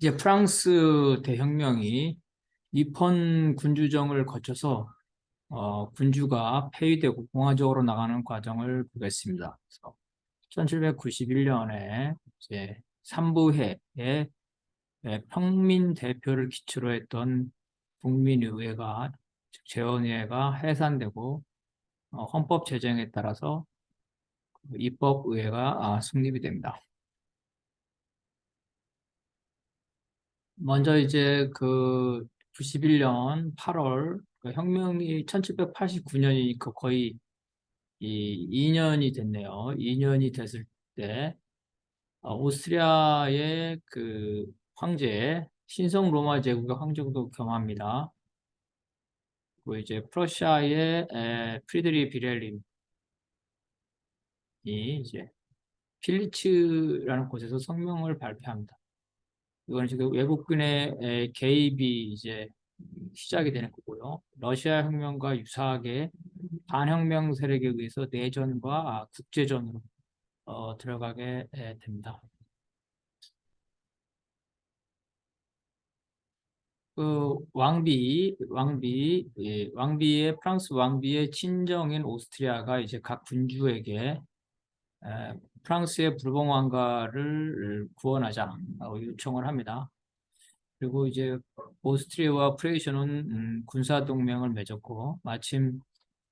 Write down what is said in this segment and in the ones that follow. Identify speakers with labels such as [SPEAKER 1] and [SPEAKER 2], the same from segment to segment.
[SPEAKER 1] 이제 프랑스 대혁명이 이펀 군주정을 거쳐서 군주가 폐위되고 공화적으로 나가는 과정을 보겠습니다. 그래서 1791년에 이제 삼부회의 평민 대표를 기초로 했던 국민의회가 즉 재헌의회가 해산되고 헌법 제정에 따라서 입법의회가 성립이 됩니다. 먼저 이제 그 91년 8월 그 혁명이 1789년이니까 거의 이 2년이 됐네요. 2년이 됐을 때 오스트리아의 그 황제 신성 로마 제국의 황제도 겸합니다. 그리고 이제 프러시아의 프리드리 비렐림이 이제 필리츠라는 곳에서 성명을 발표합니다. 이거는 지금 외국군의 개입이 이제 시작이 되는 거고요. 러시아 혁명과 유사하게 반혁명 세력에 의해서 내전과 국제전으로 들어가게 됩니다. 그 왕비의 프랑스 왕비의 친정인 오스트리아가 이제 각 군주에게 프랑스의 불봉 왕가를 구원하자 요청을 합니다. 그리고 이제 오스트리아와 프레이션은 군사 동맹을 맺었고 마침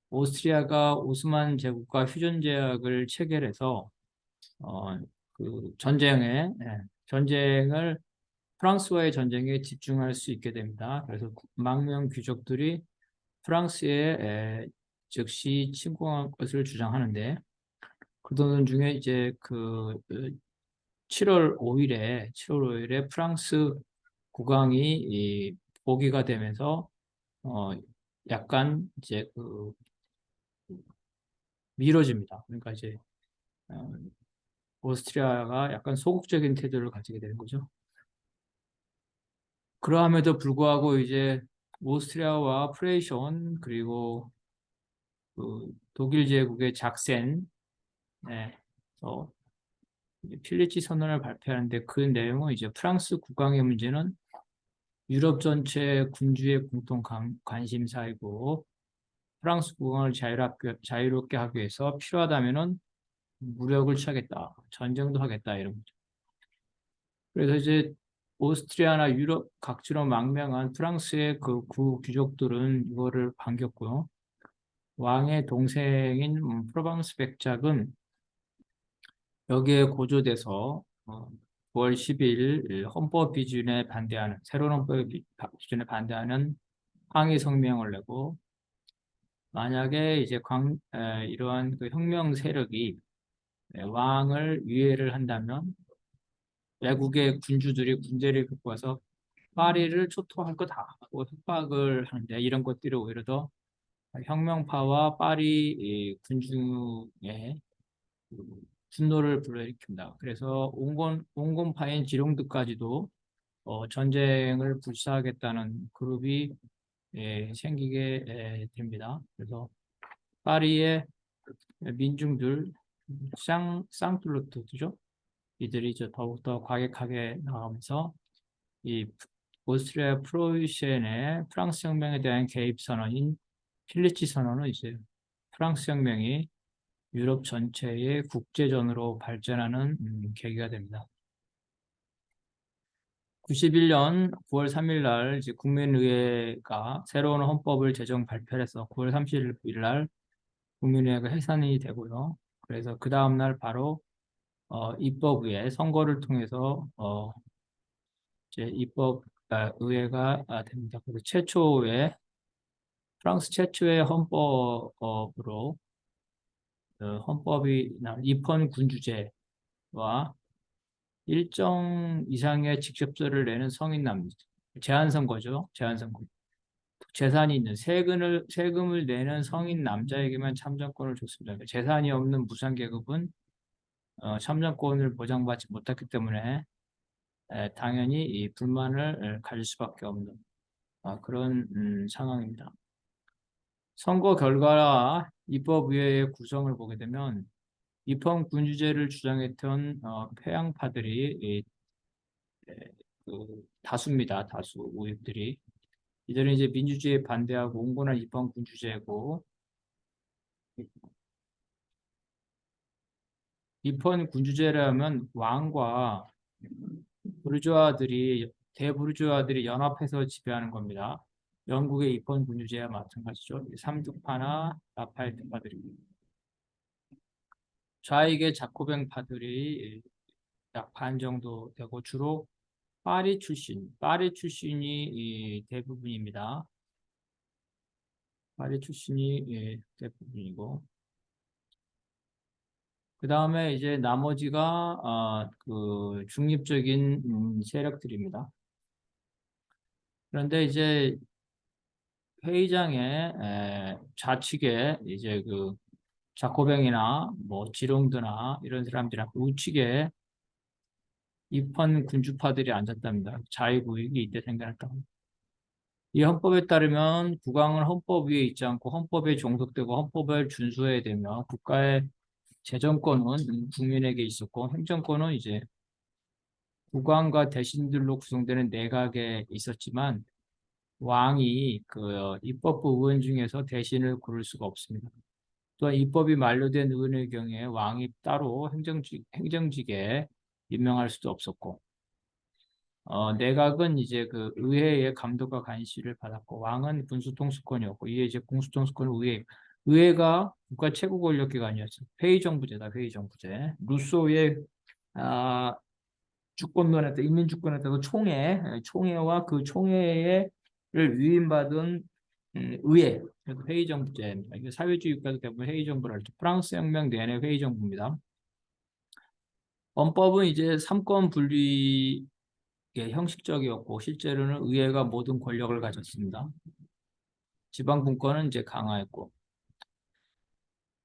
[SPEAKER 1] 오스트리아가 오스만 제국과 휴전 제약을 체결해서 어, 그 전쟁을 프랑스와의 전쟁에 집중할 수 있게 됩니다. 그래서 망명 귀족들이 프랑스에 즉시 침공할 것을 주장하는데 그러던 중에 이제 그 7월 5일에 프랑스 국왕이 복위가 되면서 어, 약간 이제 그 미뤄집니다. 그러니까 이제 어, 오스트리아가 약간 소극적인 태도를 가지게 되는 거죠. 그러함에도 불구하고 이제 오스트리아와 프레이션 그리고 그 독일 제국의 작센 어, 필리치 선언을 발표하는데 그 내용은 이제 프랑스 국왕의 문제는 유럽 전체 군주의 공통 관심사이고 프랑스 국왕을 자유롭게 하기 위해서 필요하다면은 무력을 취하겠다, 전쟁도 하겠다 이런 거죠. 그래서 이제 오스트리아나 유럽 각지로 망명한 프랑스의 그 구귀족들은 이거를 반겼고요. 왕의 동생인 프로방스 백작은 여기에 고조돼서 9월 10일 헌법 비준에 반대하는 새로운 헌법 비준에 반대하는 항의 성명을 내고 만약에 이제 이러한 그 혁명 세력이 왕을 위해를 한다면 외국의 군주들이 군대를 갖고 와서 파리를 초토할 거다라고 협박을 하는데 이런 것들이 오히려 더 혁명파와 파리 군중의 분노를 불러일으킵니다. 그래서 온건파인 지롱드까지도 전쟁을 불사하겠다는 그룹이 생기게 됩니다. 파리의 민중들 쌍툴루트죠. 이들이 이제 더욱더 과격하게 나가면서 이 오스트리아 프로이센의 프랑스 혁명에 대한 개입 선언인 필리치 선언은 이제 프랑스 혁명이 유럽 전체의 국제전으로 발전하는 계기가 됩니다. 91년 9월 3일 날 이제 국민의회가 새로운 헌법을 제정 발표해서 9월 30일 날 국민의회가 해산이 되고요. 그래서 그 다음 날 바로 입법의회 선거를 통해서 이제 의회가 됩니다. 그래서 프랑스 최초의 헌법으로 헌법이 입헌 군주제와 일정 이상의 직접세를 내는 성인 남 제한 선거죠. 제한 선거. 재산이 있는 세금을 내는 성인 남자에게만 참정권을 줬습니다. 그러니까 재산이 없는 무상계급은 참정권을 보장받지 못했기 때문에 당연히 이 불만을 가질 수밖에 없는 그런 상황입니다. 선거 결과와 입법의회의 구성을 보게 되면 입헌 군주제를 주장했던 회양파들이 다수입니다. 다수 우익들이. 이들은 이제 민주주의에 반대하고 온건한 입헌 군주제고, 입헌 군주제라면 왕과 부르주아들이 대부르주아들이 연합해서 지배하는 겁니다. 영국의 입헌 군주제와 마찬가지죠. 삼두파나 라파엘트파들입니다. 좌익의 자코뱅파들이 약 반 정도 되고 주로 파리 출신이 대부분입니다. 파리 출신이 대부분이고, 그 다음에 이제 나머지가 중립적인 세력들입니다. 그런데 이제 회의장에 좌측에 이제 자코뱅이나 뭐 지롱드나 이런 사람들이랑 우측에 입헌 군주파들이 앉았답니다. 자유구역이 이때 생겨났다고. 이 헌법에 따르면 국왕은 헌법 위에 있지 않고 헌법에 종속되고 헌법을 준수해야 되며 국가의 재정권은 국민에게 있었고 행정권은 이제 국왕과 대신들로 구성되는 내각에 있었지만 왕이 입법부 의원 중에서 대신을 고를 수가 없습니다. 또한 입법이 만료된 의원의 경우에 왕이 따로 행정직에 임명할 수도 없었고, 내각은 이제 의회의 감독과 간시를 받았고, 왕은 군수통수권이었고, 이에 이제 공수통수권은 의회가 국가 최고 권력 기관이었죠. 회의정부제다, 회의정부제. 루소의 주권론에 따라 인민주권에 따라 총회와 그 총회를 위임받은 의회, 그래서 회의정부제입니다. 이게 사회주의 국가도 대부분 회의정부를 하죠. 프랑스 혁명 내내 회의정부입니다. 헌법은 이제 삼권 분리의 형식적이었고 실제로는 의회가 모든 권력을 가졌습니다. 지방분권은 이제 강화했고,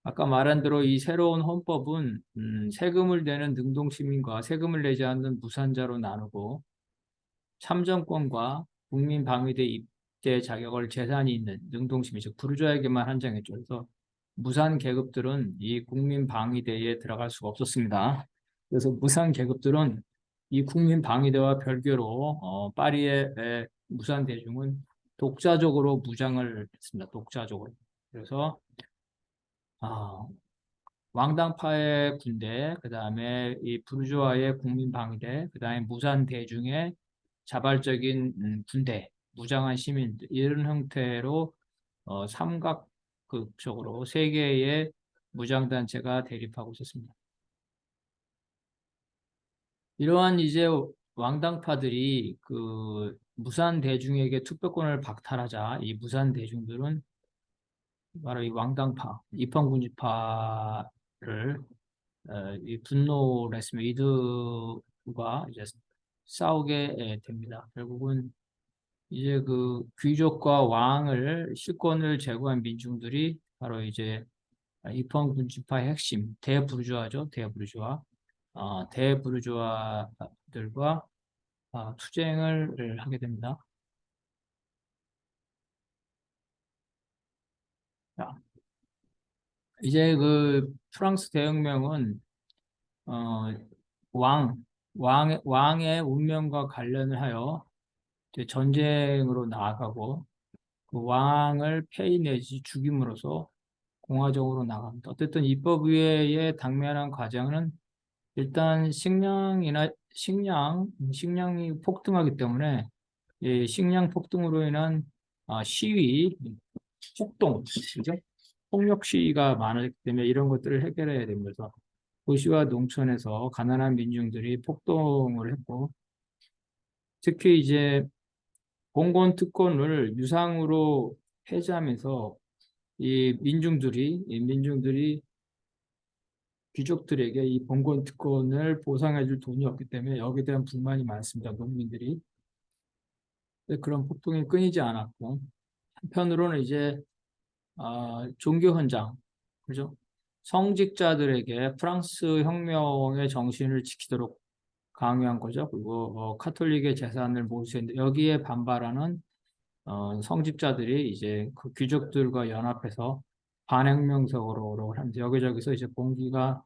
[SPEAKER 1] 아까 말한 대로 이 새로운 헌법은 세금을 내는 능동시민과 세금을 내지 않는 무산자로 나누고 참정권과 국민방위대 입대 자격을 재산이 있는 능동시민, 즉 부르주아에게만 한정했죠. 그래서 무산 계급들은 이 국민방위대에 들어갈 수가 없었습니다. 그래서 무산 계급들은 이 국민방위대와 별개로 파리의 무산 대중은 독자적으로 무장을 했습니다. 독자적으로. 그래서 왕당파의 군대, 그 다음에 이 부르주아의 국민방위대, 그 다음에 무산 대중의 자발적인 군대, 무장한 시민들 이런 형태로 삼각극적으로 세 개의 무장단체가 대립하고 있었습니다. 이러한 이제 왕당파들이 무산 대중에게 투표권을 박탈하자 이 무산 대중들은 바로 이 왕당파, 입헌군주파를 이 분노를 했으면 이들과 이제 싸우게 됩니다. 결국은 이제 귀족과 왕을 실권을 제거한 민중들이 바로 이제 입헌군주파의 핵심 대부르주아죠. 대부르주아들과 투쟁을 하게 됩니다. 자, 이제 프랑스 대혁명은 어, 왕의 운명과 관련을 하여 이제 전쟁으로 나아가고 그 왕을 폐위 내지 죽임으로써 공화정으로 나갑니다. 어쨌든 입법위의 당면한 과정은 일단 식량이 폭등하기 때문에 이 식량 폭등으로 인한 시위, 폭동, 그죠? 폭력 시위가 많았기 때문에 이런 것들을 해결해야 됩니다. 도시와 농촌에서 가난한 민중들이 폭동을 했고, 특히 이제 공공 특권을 유상으로 폐지하면서 이 민중들이 귀족들에게 이 공공 특권을 보상해줄 돈이 없기 때문에 여기에 대한 불만이 많습니다. 농민들이. 근데 그런 폭동이 끊이지 않았고, 한편으로는 이제 종교 현장, 그죠? 성직자들에게 프랑스 혁명의 정신을 지키도록 강요한 거죠. 그리고 카톨릭의 재산을 몰수했는데 여기에 반발하는 성직자들이 이제 그 귀족들과 연합해서 반혁명적으로 하면서 여기저기서 이제 공기가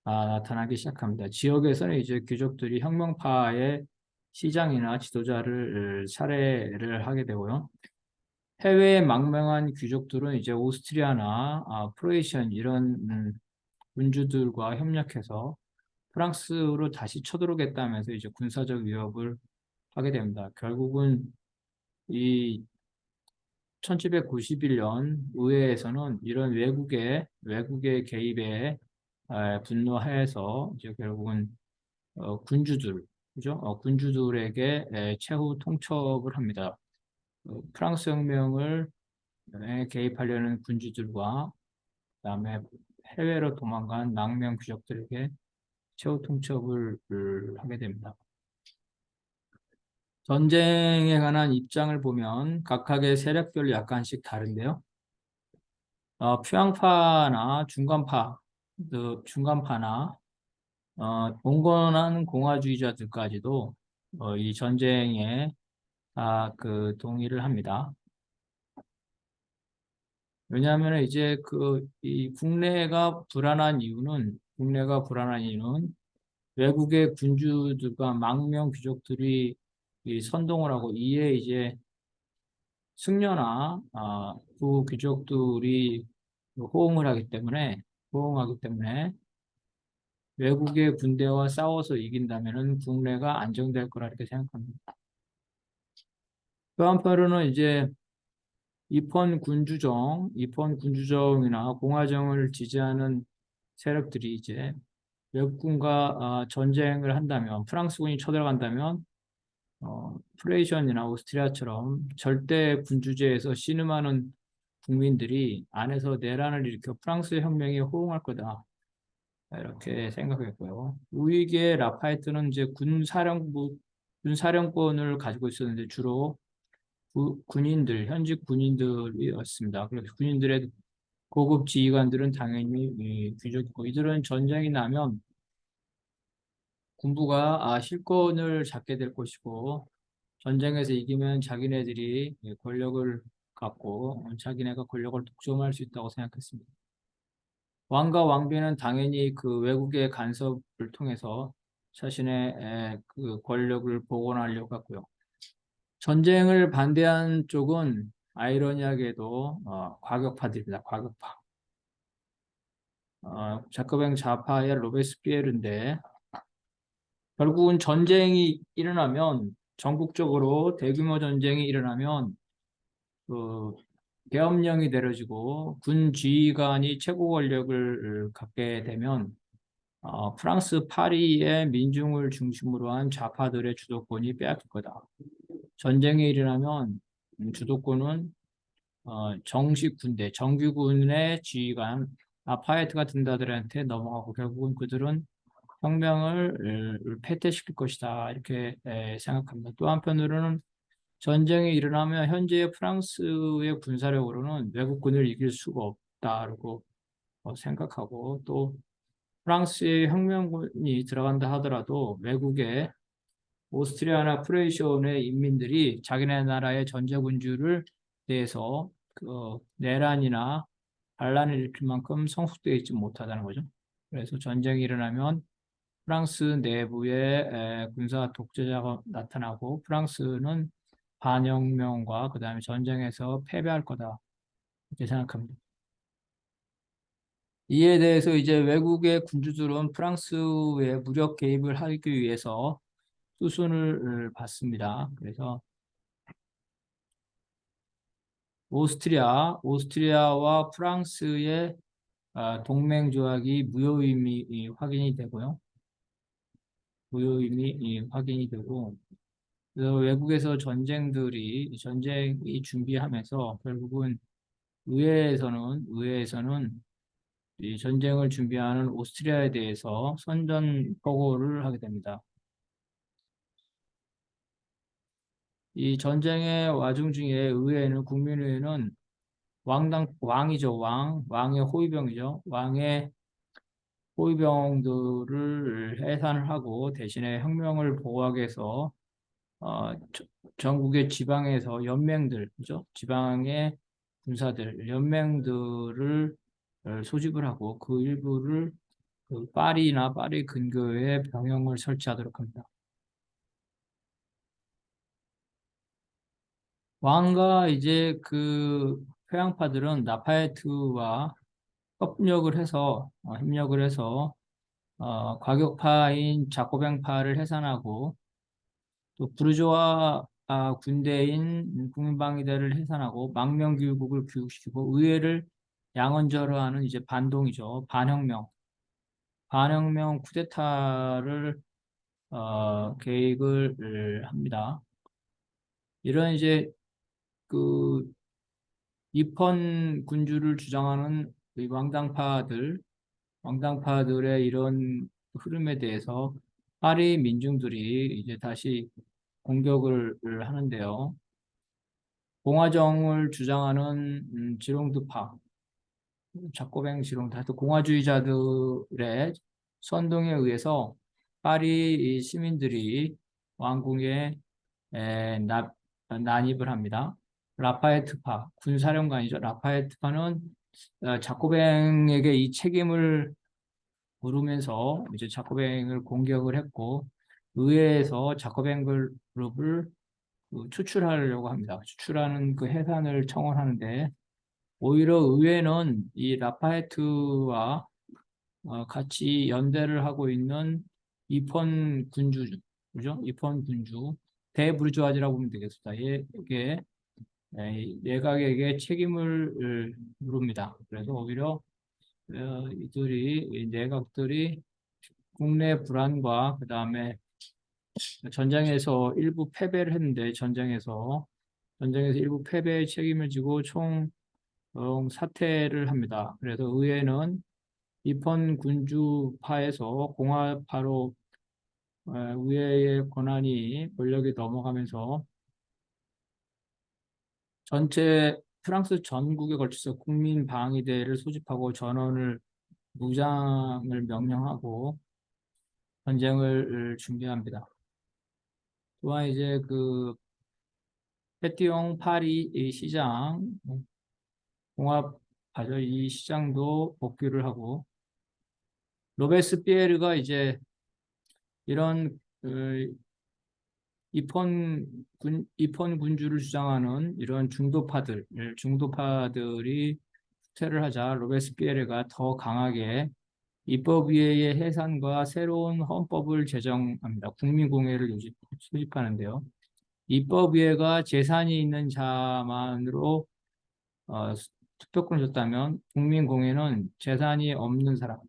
[SPEAKER 1] 나타나기 시작합니다. 지역에서는 이제 귀족들이 혁명파의 시장이나 지도자를 살해를 하게 되고요. 해외의 망명한 귀족들은 이제 오스트리아나 프로이션 이런 군주들과 협력해서 프랑스로 다시 쳐들어오겠다면서 이제 군사적 위협을 하게 됩니다. 결국은 이 1791년 의회에서는 이런 외국의 개입에 분노해서 이제 결국은 군주들, 그죠? 군주들에게 최후 통첩을 합니다. 프랑스 혁명을 개입하려는 군주들과 그다음에 해외로 도망간 망명 귀족들에게 최후 통첩을 하게 됩니다. 전쟁에 관한 입장을 보면 각각의 세력별로 약간씩 다른데요. 평양파나 중간파나 봉건한 공화주의자들까지도 이 전쟁에 그 동의를 합니다. 왜냐하면 이제 이 국내가 불안한 이유는 외국의 군주들과 망명 귀족들이 이 선동을 하고 이에 이제 승려나 그 귀족들이 호응하기 때문에 외국의 군대와 싸워서 이긴다면은 국내가 안정될 거라 이렇게 생각합니다. 또 한편으로는 이제 입헌 군주정이나 공화정을 지지하는 세력들이 이제 외국군과 전쟁을 한다면 프랑스군이 쳐들어간다면 프레이션이나 오스트리아처럼 절대 군주제에서 신음하는 국민들이 안에서 내란을 일으켜 프랑스 혁명에 호응할 거다. 이렇게 생각했고요. 우익의 라파에트는 이제 군사령권을 가지고 있었는데 주로 현직 군인들이었습니다. 그래서 군인들의 고급 지휘관들은 당연히 귀족이고 이들은 전쟁이 나면 군부가 실권을 잡게 될 것이고 전쟁에서 이기면 자기네들이 권력을 갖고 자기네가 권력을 독점할 수 있다고 생각했습니다. 왕과 왕비는 당연히 그 외국의 간섭을 통해서 자신의 그 권력을 복원하려고 했고요. 전쟁을 반대한 쪽은 아이러니하게도 과격파들입니다. 과격파. 자코뱅 좌파의 로베스피에르인데 결국은 전국적으로 대규모 전쟁이 일어나면 그 계엄령이 내려지고 군 지휘관이 최고 권력을 갖게 되면 프랑스 파리의 민중을 중심으로 한 좌파들의 주도권이 빼앗길 거다. 전쟁이 일어나면 주도권은 정식 군대, 정규군의 지휘관 라파에트 같은 자들한테 넘어가고 결국은 그들은 혁명을 패퇴시킬 것이다. 이렇게 생각합니다. 또 한편으로는 전쟁이 일어나면 현재 프랑스의 군사력으로는 외국군을 이길 수가 없다고 생각하고 또 프랑스의 혁명군이 들어간다 하더라도 외국의 오스트리아나 프로이션의 인민들이 자기네 나라의 전제군주를 대해서 내란이나 반란을 일으킬 만큼 성숙되어 있지 못하다는 거죠. 그래서 전쟁이 일어나면 프랑스 내부에 군사 독재자가 나타나고 프랑스는 반혁명과 그다음에 전쟁에서 패배할 거다 이렇게 생각합니다. 이에 대해서 이제 외국의 군주들은 프랑스에 무력 개입을 하기 위해서 수순을 받습니다. 그래서 오스트리아와 프랑스의 동맹 조약이 무효임이 확인이 되고요. 무효임이 확인이 되고 그래서 외국에서 전쟁이 준비하면서 결국은 의회에서는 이 전쟁을 준비하는 오스트리아에 대해서 선전포고를 하게 됩니다. 이 전쟁의 와중 중에 국민의회는 왕이죠, 왕의 호위병이죠. 왕의 호위병들을 해산을 하고 대신에 혁명을 보호하기 위해서 전국의 지방에서 그죠? 지방의 군사들, 연맹들을 소집을 하고 그 일부를 파리 근교에 병영을 설치하도록 합니다. 왕과 이제 그 회양파들은 라파에트와 협력을 해서 과격파인 자코뱅파를 해산하고 또 부르주아 군대인 국민방위대를 해산하고 망명교육국을 교육시키고 의회를 양원절하는 이제 반동이죠. 반혁명 쿠데타를 계획을 합니다. 이런 이제 그 입헌 군주를 주장하는 이 왕당파들의 이런 흐름에 대해서 파리 민중들이 이제 다시 공격을 하는데요. 공화정을 주장하는 지롱드파, 자코뱅 지롱드, 하여튼 공화주의자들의 선동에 의해서 파리 시민들이 왕궁에 난입을 합니다. 라파에트파, 군사령관이죠. 라파에트파는 자코뱅에게 이 책임을 물으면서 이제 자코뱅을 공격을 했고 의회에서 자코뱅 그룹을 추출하려고 합니다. 추출하는 그 해산을 청원하는데 오히려 의회는 이 라파에트와 같이 연대를 하고 있는 이폰 군주, 그죠? 이폰 군주, 대부르주아지라고 보면 되겠습니다. 이게 내각에게 책임을 물습니다. 그래서 오히려 이 내각들이 국내 불안과 그다음에 전쟁에서 일부 패배를 했는데 전쟁에서 일부 패배의 책임을 지고 총 사퇴를 합니다. 그래서 의회는 이폰 군주파에서 공화파로 의회의 권력이 넘어가면서 전체 프랑스 전국에 걸쳐서 국민 방위대를 소집하고 전원을 무장을 명령하고 전쟁을 준비합니다. 또한 이제 그 페티옹 파리 이 시장 공화파죠. 이 시장도 복귀를 하고 로베스피에르가 이제 이런 입헌 군주를 주장하는 이런 중도파들이 후퇴를 하자 로베스피에르가 더 강하게 입법위의 해산과 새로운 헌법을 제정합니다. 국민공회를 수립하는데요. 입법위가 재산이 있는 자만으로 투표권을 줬다면 국민공회는 재산이 없는 사람,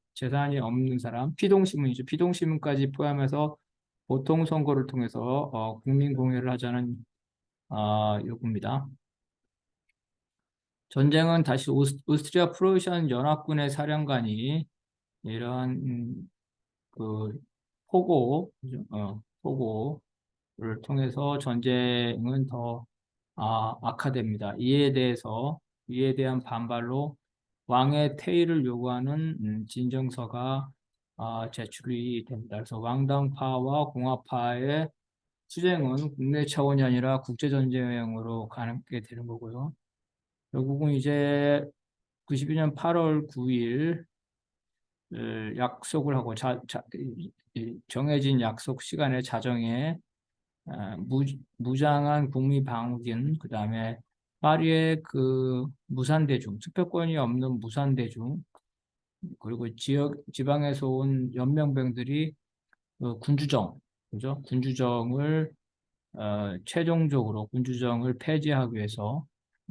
[SPEAKER 1] 피동신문이죠. 피동신문까지 포함해서 보통 선거를 통해서 국민공회를 하자는 요구입니다. 전쟁은 다시 오스트리아 프로이션 연합군의 사령관이 이러한 그 그죠? 포고를 통해서 전쟁은 더 악화됩니다. 이에 대한 반발로 왕의 퇴위를 요구하는 진정서가 제출이 됩니다. 그래서 왕당파와 공화파의 투쟁은 국내 차원이 아니라 국제전쟁으로 가게 되는 거고요. 결국은 이제 92년 8월 9일 약속을 하고 정해진 약속 시간에 자정에 무장한 국민방어군, 그다음에 파리의 그 무산대중, 투표권이 없는 무산대중, 그리고 지방에서 온 연명병들이 군주정, 그죠? 최종적으로 군주정을 폐지하기 위해서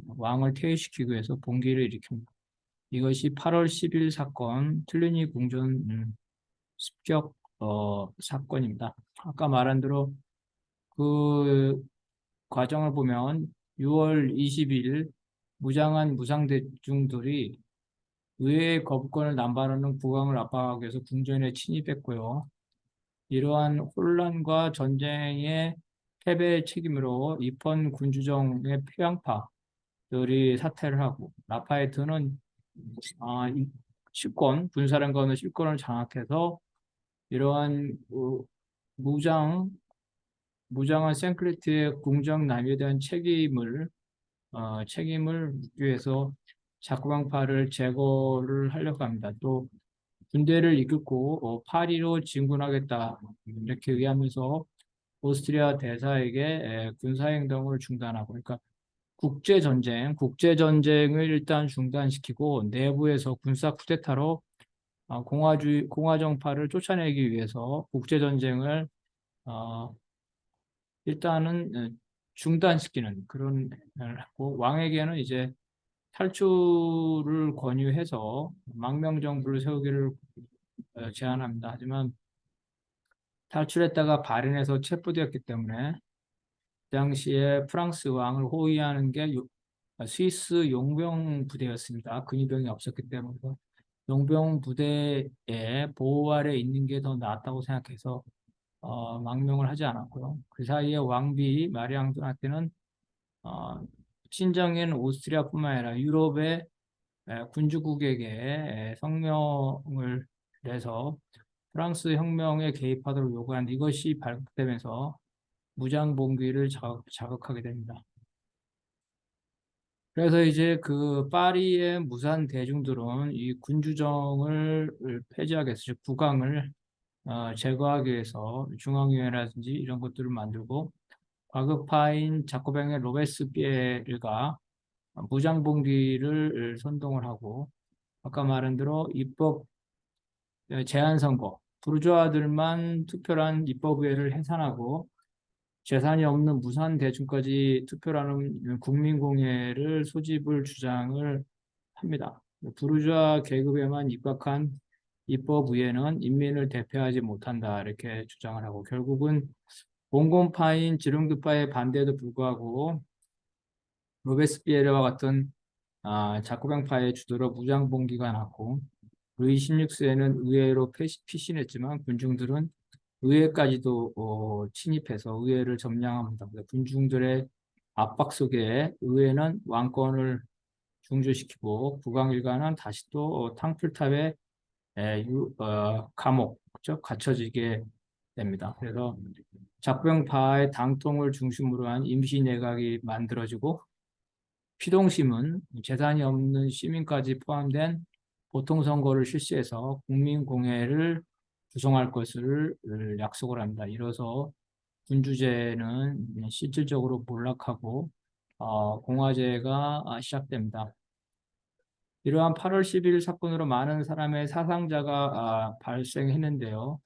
[SPEAKER 1] 왕을 퇴위시키기 위해서 봉기를 일으킵니다. 이것이 8월 10일 사건, 틀리니 궁전 습격 사건입니다. 아까 말한 대로 그 과정을 보면 6월 20일 무장한 무상대중들이 의회의 거부권을 남발하는 국왕을 압박하기 위해서 궁전에 침입했고요. 이러한 혼란과 전쟁의 패배의 책임으로 입헌 군주정의 피양파들이 사퇴를 하고 라파에트는 군사령관의 실권을 장악해서 이러한 무장한 생크리트의 궁정 남용에 대한 책임을 묻기 위해서 자쿠방파를 제거를 하려고 합니다. 또 군대를 이끌고 파리로 진군하겠다 이렇게 의하면서 오스트리아 대사에게 군사행동을 중단하고, 그러니까 국제전쟁을 일단 중단시키고 내부에서 군사 쿠데타로 공화정파를 쫓아내기 위해서 국제전쟁을 어, 일단은 중단시키는 그런 을 하고 왕에게는 이제 탈출을 권유해서 망명정부를 세우기를 제안합니다. 하지만 탈출했다가 발인해서 체포되었기 때문에 그 당시에 프랑스 왕을 호위하는 게 스위스 용병 부대였습니다. 근위병이 없었기 때문에 용병 부대의 보호 아래 있는 게 더 낫다고 생각해서 망명을 하지 않았고요. 그 사이에 왕비 마리 앙뚜아네트는 어, 친정인 오스트리아뿐만 아니라 유럽의 군주국에게 성명을 내서 프랑스 혁명에 개입하도록 요구한 이것이 발각되면서 무장봉기를 자극하게 됩니다. 그래서 이제 그 파리의 무산 대중들은 이 군주정을 폐지하기 위해서, 즉 국왕을 제거하기 위해서 중앙위원회라든지 이런 것들을 만들고 과급파인 자코뱅의 로베스피에르가 무장봉기를 선동을 하고 아까 말한 대로 입법 제한 선거, 부르주아들만 투표란 입법의회를 해산하고 재산이 없는 무산 대중까지 투표라는 국민공예를 소집을 주장을 합니다. 부르주아 계급에만 입각한 입법의회는 인민을 대표하지 못한다 이렇게 주장을 하고 결국은 공공파인 지령교파의 반대에도 불구하고 로베스피에르와 같은 자코뱅파의 주도로 무장봉기가 났고 루이 16세는 의회로 피신했지만 군중들은 의회까지도 침입해서 의회를 점령합니다. 군중들의 압박 속에 의회는 왕권을 중지시키고 국왕 일가는 다시 또 탕플탑에 감옥, 그죠? 갇혀지게 됩니다. 그래서 작병파의 당통을 중심으로 한 임시 내각이 만들어지고 피동심은 재산이 없는 시민까지 포함된 보통선거를 실시해서 국민공회를 구성할 것을 약속을 합니다. 이로써 군주제는 실질적으로 몰락하고 공화제가 시작됩니다. 이러한 8월 10일 사건으로 많은 사람의 사상자가 발생했는데요.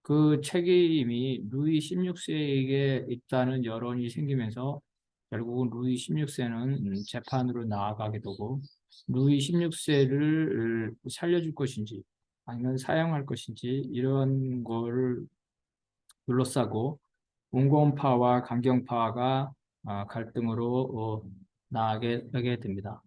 [SPEAKER 1] 그 책임이 루이 16세에게 있다는 여론이 생기면서 결국은 루이 16세는 재판으로 나아가게 되고 루이 16세를 살려줄 것인지 아니면 사형할 것인지 이런 거를 둘러싸고 온건파와 강경파가 갈등으로 나아가게 됩니다.